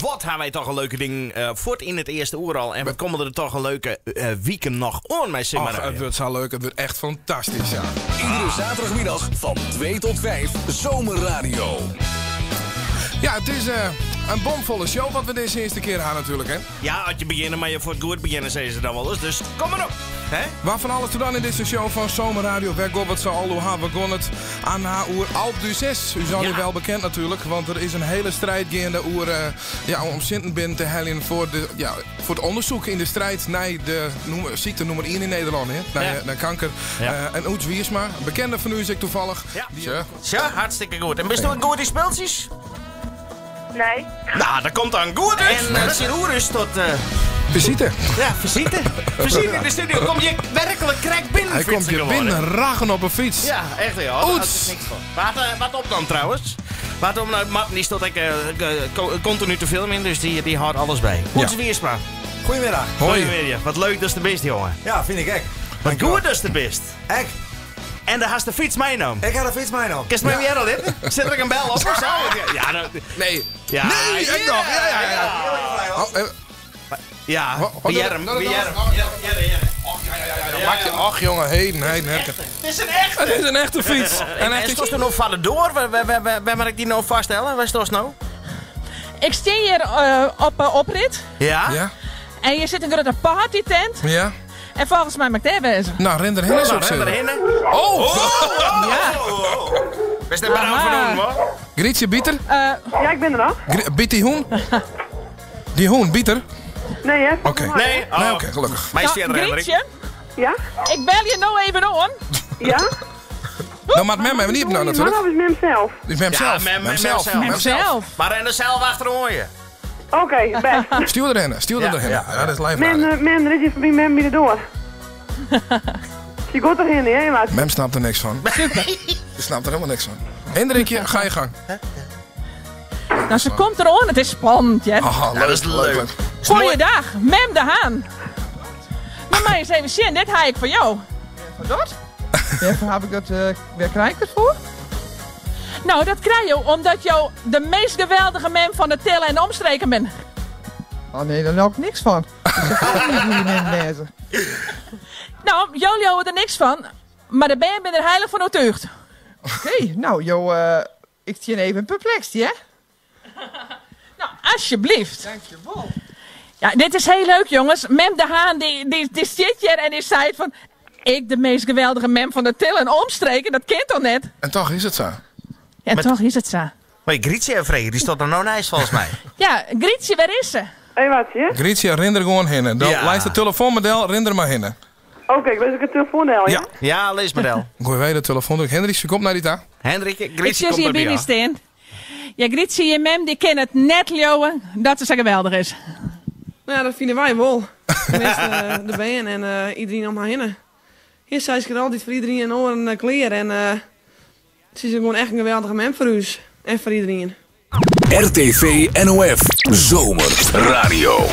wat hebben wij toch een leuke ding voort in het eerste uur al. En wat komen er toch een leuke weekend nog aan met Zomerradio. Het wordt zo leuk, het wordt echt fantastisch, ja. Iedere zaterdagmiddag van 2 tot 5 Zomerradio. Ja, het is een bomvolle show wat we deze eerste keer gaan natuurlijk, hè. Ja, als je beginnen, maar je voor het goed beginnen, zeggen ze dan wel eens. Dus kom maar op. Hè? Waar van alles te dan in deze show van Zomerradio. Waar gaat het zo al hoe we gaan het aan haar oer Alp du 6. U zal je wel bekend natuurlijk, want er is een hele strijd gaande om Sintenbind te hellen voor het onderzoek in de strijd naar de ziekte nummer 1 in Nederland, hè. Naar kanker. Ja. En Oets Wiersma, bekende van u is ik toevallig. Ja. Ja, hartstikke goed. En bist u een goed in speltjes? Nee. Nou, dat komt dan goed uit. En het uur is tot... Visite. Ja, visite. Visite in de studio. Kom je werkelijk krek binnen. Hij komt je binnen ragen op een fiets. Ja, echt ja. Oets. Niks van. Wat op dan trouwens. Wat op nou, Martin die stond continu te filmen in, dus die houdt alles bij. Oets Wiersma. Goedemiddag. Hoi. Weer. Wat leuk dat is de best, jongen. Ja, vind ik echt. Wat goed dat is de best. Ek. En daar has de fiets meegenomen. Ik ga de fiets mee nog. Kist mij weer al in? Zit er een bel op of zo? Ja, Nee. ja. Nee, ik nog. Ja, Wat- Bjerm. Ach jongen, heden. Het is een echte. Het is een echte fiets. En stond er nog verder door? Waar mag ik die nou vaststellen? Waar stond nou? Ik sta hier op oprit. Ja? Ja? En je zit in een grote partytent. Ja? En volgens mij mag daar wezen. Nou, render heen is ook Ren zo. erin. Oh! Ja. Wees er maar over doen, hoor. Grietje Bieter? Ja, ik ben er nog. Biet die hoen? Die hoen, Bieter? Nee, hè? Oké. Nee, Nee, oké, gelukkig. Mij Nou, staat er Hendrik. Grietje, Ja? ik bel je nou even aan. Ja? Nou, maar met mij niet nou Maar natuurlijk. dat is met hemzelf. Dus met hemzelf. met hemzelf. hemzelf. Met hemzelf. Zelf. Maar ren er zelf achterom je. Oké, best. Stuur erheen, stuur Ja, erheen. ja, Ja, dat is live. Men, er is hier voorbij men weer door. Je gaat erin, hè, wat? Mem snapt er niks van. Je snapt er helemaal niks van. Hendrikje, ga je gang. Nou, ze komt er aan. Het is spannend, hè. Haha, dat is leuk. Goeiedag, Mem de Haan. Maar mij eens even zien, dit ga ik voor jou. Voor dat? Waarvoor heb ik dat, waar krijg ik het voor? Nou, dat krijg je omdat jou de meest geweldige mem van de tillen en omstreken bent. Oh nee, daar heb ik niks van. Ik zeg niet hoe je mensen lezen. Nou, jullie houden er niks van, maar de band ben er heilig van overtuigd. Oké, nou joh, ik zie even perplex, hè? Nou, alsjeblieft. Dankjewel. Ja, dit is heel leuk, jongens. Mem de Haan, die zit hier en die zei van... Ik, de meest geweldige mem van de tillen en omstreken, dat kent toch net? En toch is het zo. En toch is het zo. Maar Grietje en Freek, die stond er nou naast volgens mij. Ja, Grietje, waar is ze? Hé, wat, je? Grietje, render gewoon heen. Dan Ja. lijst het telefoonmodel, render maar heen. Oké, ik weet ook het telefoonnel, ja? Ja. Ja, lees maar wel. Gooi wij de telefoon. Hendrik, je komt naar die taal. Hendrik, Ik Grietje zie komt hier erbij. binnen staan. Ja, Grietje en mem, die kennen het net leeuwen dat ze zo geweldig is. Nou ja, dat vinden wij wel. Tenminste, de band en iedereen om haar heen. Hier zei ze er altijd voor iedereen een oren kleren. En ze is gewoon echt een geweldige man voor ons. En voor iedereen. RTV NOF Zomerradio.